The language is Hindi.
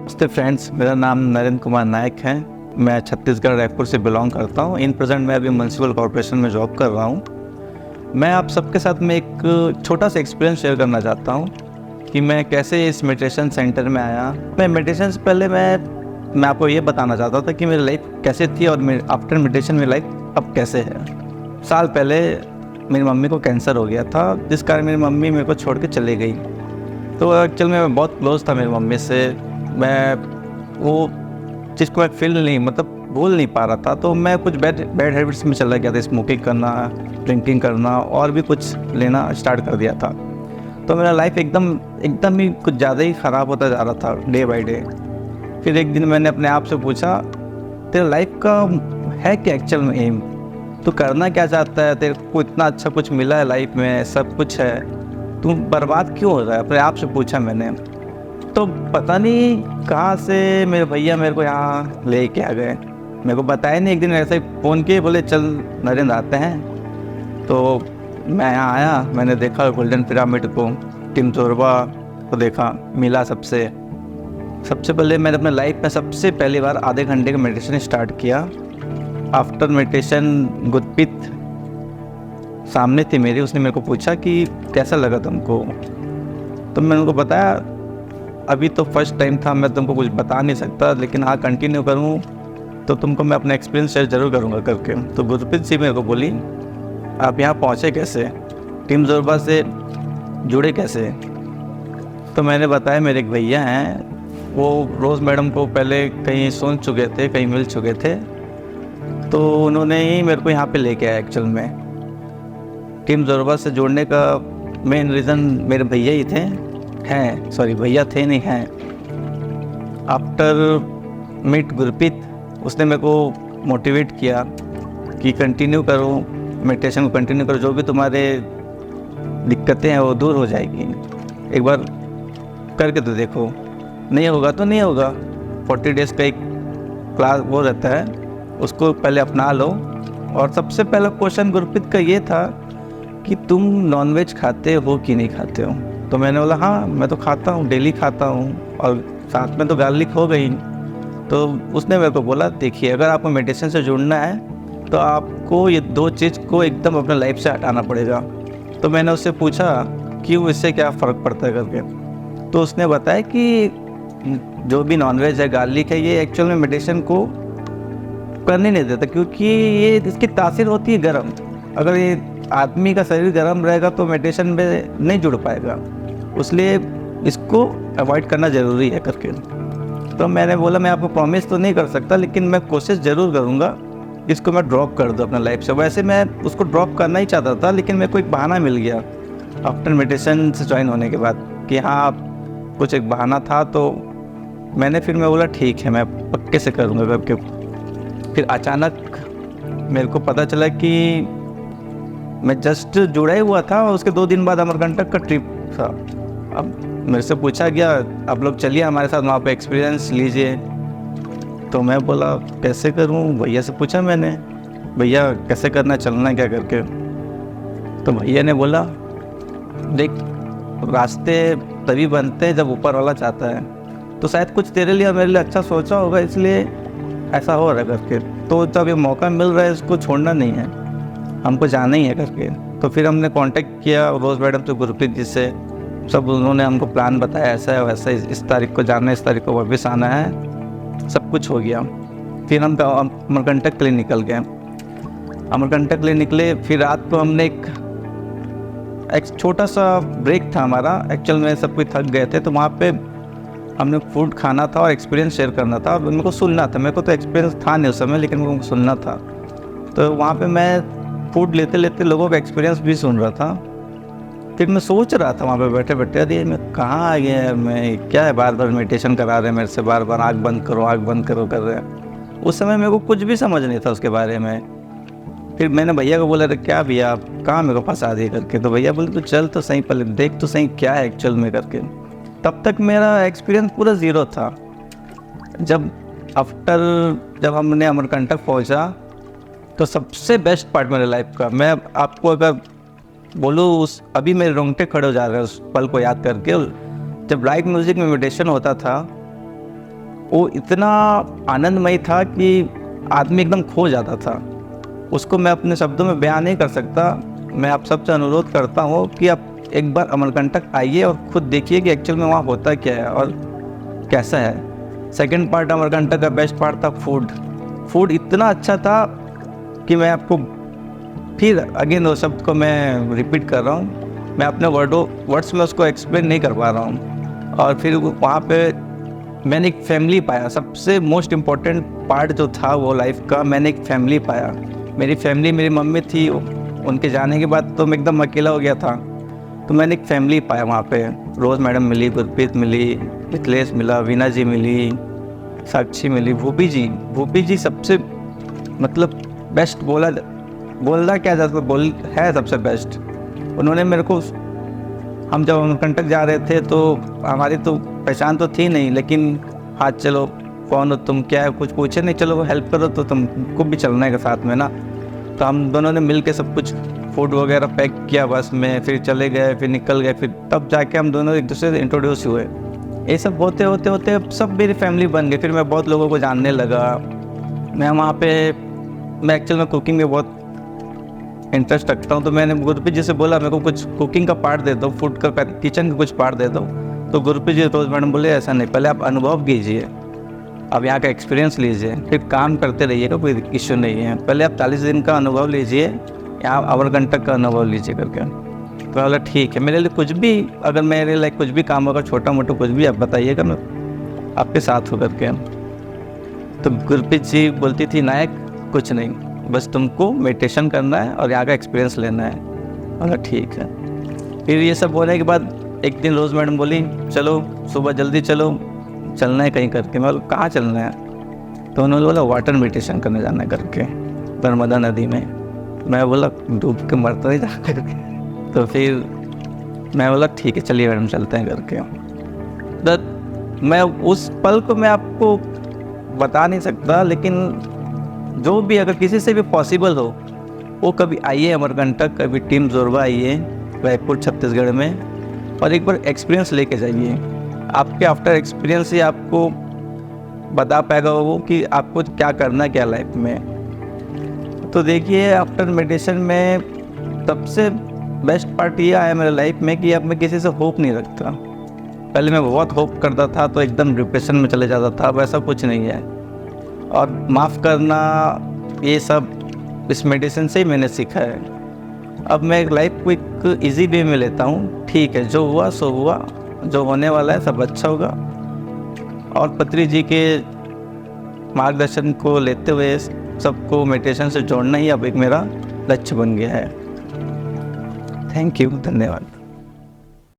नमस्ते फ्रेंड्स, मेरा नाम नरेंद्र कुमार नायक है। मैं छत्तीसगढ़ रायपुर से बिलोंग करता हूँ। इन प्रेजेंट मैं अभी म्युनिसिपल कॉर्पोरेशन में जॉब कर रहा हूँ। मैं आप सबके साथ में एक छोटा सा एक्सपीरियंस शेयर करना चाहता हूँ कि मैं कैसे इस मेडिटेशन सेंटर में आया। मैं मेडिटेशन से पहले मैं आपको ये बताना चाहता था कि मेरी लाइफ कैसे थी और आफ्टर मेडिटेशन मेरी लाइफ अब कैसे है। साल पहले मेरी मम्मी को कैंसर हो गया था, जिस कारण मेरी मम्मी मेरे को छोड़ के चली गई। तो एक्चुअल में मैं बहुत क्लोज था मेरी मम्मी से। मैं वो चीज़ को मैं फील नहीं भूल नहीं पा रहा था। तो मैं कुछ बैड हैबिट्स में चला गया था, स्मोकिंग करना, ड्रिंकिंग करना और भी कुछ लेना स्टार्ट कर दिया था। तो मेरा लाइफ एकदम ही कुछ ज़्यादा ही ख़राब होता जा रहा था डे बाय डे। फिर एक दिन मैंने अपने आप से पूछा, तेरा लाइफ का है क्या एक्चुअल में एम? तू करना क्या चाहता है? तेरे को इतना अच्छा कुछ मिला है लाइफ में, सब कुछ है, तू बर्बाद क्यों हो रहा है? अपने आप से पूछा मैंने। तो पता नहीं कहाँ से मेरे भैया मेरे को यहाँ ले के आ गए। मेरे को बताया नहीं, एक दिन ऐसे ही फ़ोन किए, बोले चल नरेंद्र आते हैं। तो मैं यहाँ आया, मैंने देखा गोल्डन पिरामिड को, टिमचोरवा को देखा, मिला सबसे पहले मैंने अपने लाइफ में सबसे पहली बार आधे घंटे का मेडिटेशन स्टार्ट किया। आफ्टर मेडिटेशन गुरप्रीत सामने थी मेरी, उसने मेरे को पूछा कि कैसा लगा तुमको। तो मैंने उनको बताया, अभी तो फर्स्ट टाइम था, मैं तुमको कुछ बता नहीं सकता, लेकिन हाँ कंटिन्यू करूँ तो तुमको मैं अपना एक्सपीरियंस शेयर ज़रूर करूँगा करके। तो गुरप्रीत जी मेरे को बोली, आप यहाँ पहुँचे कैसे, टिमचोरवा से जुड़े कैसे? तो मैंने बताया मेरे एक भैया हैं, वो रोज़ मैडम को पहले कहीं सुन चुके थे, कहीं मिल चुके थे, तो उन्होंने ही मेरे को यहाँ पे लेके आया। एक्चुअल में टिमचोरवा से जुड़ने का मेन रीज़न मेरे भैया ही थे, भैया थे नहीं हैं। आफ्टर मीट गुरप्रीत, उसने मेरे को मोटिवेट किया कि कंटिन्यू करो, मेडिटेशन को कंटिन्यू करो, जो भी तुम्हारे दिक्कतें हैं वो दूर हो जाएगी। एक बार करके तो देखो, नहीं होगा तो नहीं होगा। 40 डेज़ का एक क्लास वो रहता है, उसको पहले अपना लो। और सबसे पहला क्वेश्चन गुरप्रीत का ये था कि तुम नॉनवेज खाते हो कि नहीं खाते हो? तो मैंने बोला हाँ मैं तो खाता हूँ, डेली खाता हूँ, और साथ में तो गार्लिक हो गई। तो उसने मेरे को बोला, देखिए अगर आपको मेडिटेशन से जुड़ना है तो आपको ये दो चीज़ को एकदम अपने लाइफ से हटाना पड़ेगा। तो मैंने उससे पूछा क्यों, इससे क्या फ़र्क पड़ता है करके। तो उसने बताया कि जो भी नॉनवेज है, गार्लिक है, ये एक्चुअल में मेडिटेशन को करने नहीं देता, क्योंकि ये इसकी तासीर होती है गर्म। अगर ये आदमी का शरीर गर्म रहेगा तो मेडिटेशन में नहीं जुड़ पाएगा, इसलिए इसको अवॉइड करना ज़रूरी है करके। तो मैंने बोला मैं आपको प्रॉमिस तो नहीं कर सकता, लेकिन मैं कोशिश ज़रूर करूँगा इसको मैं ड्रॉप कर दूँ अपना लाइफ से। वैसे मैं उसको ड्रॉप करना ही चाहता था, लेकिन मेरे को एक बहाना मिल गया आफ्टर मेडिटेशन से ज्वाइन होने के बाद कि हाँ कुछ एक बहाना था। तो मैं बोला ठीक है, मैं पक्के से करूँगा करके। फिर अचानक मेरे को पता चला कि मैं जस्ट जुड़ा ही हुआ था और उसके 2 दिन बाद अमरकंटक का ट्रिप था। अब मेरे से पूछा गया, आप लोग चलिए हमारे साथ, वहाँ पे एक्सपीरियंस लीजिए। तो मैं बोला कैसे करूँ? भैया से पूछा मैंने, भैया कैसे करना, चलना क्या करके। तो भैया ने बोला, देख रास्ते तभी बनते हैं जब ऊपर वाला चाहता है, तो शायद कुछ तेरे लिए और मेरे लिए अच्छा सोचा होगा, इसलिए ऐसा हो रहा है करके। तो जब ये मौका मिल रहा है इसको छोड़ना नहीं है, हमको जाना ही है करके। तो फिर हमने कांटेक्ट किया रोज़ मैडम से, गुरप्रीत जी से, सब उन्होंने हमको प्लान बताया, ऐसा है वैसा, इस तारीख को जाना है, इस तारीख को वापस आना है, सब कुछ हो गया। फिर हम अमरकंटक के लिए निकल गए। अमरकंटक के लिए निकले, फिर रात को हमने एक छोटा सा ब्रेक था हमारा। एक्चुअल में सब कुछ थक गए थे, तो वहाँ पे हमने फूड खाना था और एक्सपीरियंस शेयर करना था। मेरे को सुनना था, मेरे को तो एक्सपीरियंस था नहीं उस समय, लेकिन मेरे को सुनना था। तो वहाँ पे मैं फूड लेते लेते लोगों का एक्सपीरियंस भी सुन रहा था। फिर मैं सोच रहा था वहाँ पे बैठे बैठे, अरे मैं कहाँ आ गया, मैं क्या है, बार बार मेडिटेशन करा रहे हैं मेरे से, बार बार आँख बंद करो कर रहे हैं। उस समय मेरे को कुछ भी समझ नहीं था उसके बारे में। फिर मैंने भैया को बोला, अरे क्या भैया आप कहाँ मेरे को फंसा दिए करके। तो भैया बोले तो चल तो सही, पहले देख तो सही क्या है एक्चुअल में करके। तब तक मेरा एक्सपीरियंस पूरा ज़ीरो था। जब हमने अमरकंटक पहुंचा, तो सबसे बेस्ट पार्ट मेरे लाइफ का, मैं आपको अगर बोलूँ अभी मेरे रोंगटे खड़े हो जा रहे हैं उस पल को याद करके। जब लाइव म्यूज़िक में मेडिटेशन होता था वो इतना आनंदमय था कि आदमी एकदम खो जाता था। उसको मैं अपने शब्दों में बयान नहीं कर सकता। मैं आप सबसे अनुरोध करता हूँ कि आप एक बार अमरकंटक आइए और ख़ुद देखिए कि एक्चुअल में वहाँ होता क्या है और कैसा है। सेकंड पार्ट अमरकंटक का बेस्ट पार्ट था फूड इतना अच्छा था कि मैं आपको फिर अगेन वो शब्द को मैं रिपीट कर रहा हूँ, मैं अपने वर्ड्स में उसको एक्सप्लेन नहीं कर पा रहा हूँ। और फिर वहाँ पे मैंने एक फैमिली पाया। सबसे मोस्ट इम्पॉर्टेंट पार्ट जो था वो लाइफ का, मैंने एक फैमिली पाया। मेरी फैमिली मेरी मम्मी थी, उनके जाने के बाद तो मैं एकदम अकेला हो गया था। तो मैंने एक फैमिली पाया वहाँ पे। रोज़ मैडम मिली, गुरप्रीत मिली, मिथिलेश मिला, वीना जी मिली, साक्षी मिली, भूपी जी सबसे मतलब बेस्ट बोलना क्या जाता है सबसे बेस्ट। उन्होंने मेरे को, हम जब अमरकंटक जा रहे थे तो हमारी तो पहचान तो थी नहीं, लेकिन हाँ चलो कौन हो तुम, क्या है, कुछ पूछे नहीं, चलो हेल्प करो तो तुमको भी चलना है साथ में ना। तो हम दोनों ने मिल के सब कुछ फूड वगैरह पैक किया बस में, फिर चले गए, फिर निकल गए, फिर तब जाके हम दोनों एक दूसरे से इंट्रोड्यूस हुए। ये सब होते होते सब मेरी फैमिली बन गई। फिर मैं बहुत लोगों को जानने लगा। मैं वहाँ पे मैं एक्चुअल में कुकिंग में बहुत इंटरेस्ट रखता हूँ। तो मैंने गुरप्रीत जी से बोला मेरे को कुछ कुकिंग का पार्ट दे दो, फूड का किचन का कुछ पार्ट दे दो। तो गुरप्रीत जी रोज़ मैडम बोले ऐसा नहीं, पहले आप अनुभव कीजिए, अब यहाँ का एक्सपीरियंस लीजिए, फिर काम करते रहिएगा, कोई इश्यू नहीं है। पहले आप 40 दिन का अनुभव लीजिए, यहाँ अमरकंटक का अनुभव लीजिए करके। तो बोला ठीक है, मेरे लिए कुछ भी, अगर मेरे लिए कुछ भी काम होगा, छोटा मोटा कुछ भी, आप बताइएगा, मैं आपके साथ हो करके। तो गुरप्रीत जी बोलती थी नायक कुछ नहीं, बस तुमको मेडिटेशन करना है और यहाँ का एक्सपीरियंस लेना है। बोला ठीक है। फिर ये सब होने के बाद एक दिन रोज़ मैडम बोली चलो सुबह जल्दी चलो, चलना है कहीं करके। मैं बोला कहाँ चलना है? तो उन्होंने बोला वाटर मेडिटेशन करने जाना है करके, नर्मदा नदी में। मैं बोला डूब के मरता ही जा करके। तो फिर मैं बोला ठीक है चलिए मैडम चलते हैं करके। तो मैं उस पल को मैं आपको बता नहीं सकता, लेकिन जो भी अगर किसी से भी पॉसिबल हो वो कभी आइए अमरकंटक, कभी टीम जोरवा आइए रायपुर छत्तीसगढ़ में, और एक बार एक्सपीरियंस लेके जाइए। आपके आफ्टर एक्सपीरियंस ही आपको बता पाएगा वो कि आपको क्या करना है क्या लाइफ में। तो देखिए आफ्टर मेडिटेशन में सबसे बेस्ट पार्ट ये आया मेरे लाइफ में कि अब मैं किसी से होप नहीं रखता। पहले मैं बहुत होप करता था तो एकदम डिप्रेशन में चले जाता था, वैसा कुछ नहीं है। और माफ़ करना ये सब इस मेडिसिन से ही मैंने सीखा है। अब मैं लाइफ को एक इजी वे में लेता हूँ, ठीक है जो हुआ सो हुआ, जो होने वाला है सब अच्छा होगा। और पत्री जी के मार्गदर्शन को लेते हुए सबको मेडिटेशन से जोड़ना ही अब एक मेरा लक्ष्य बन गया है। थैंक यू, धन्यवाद।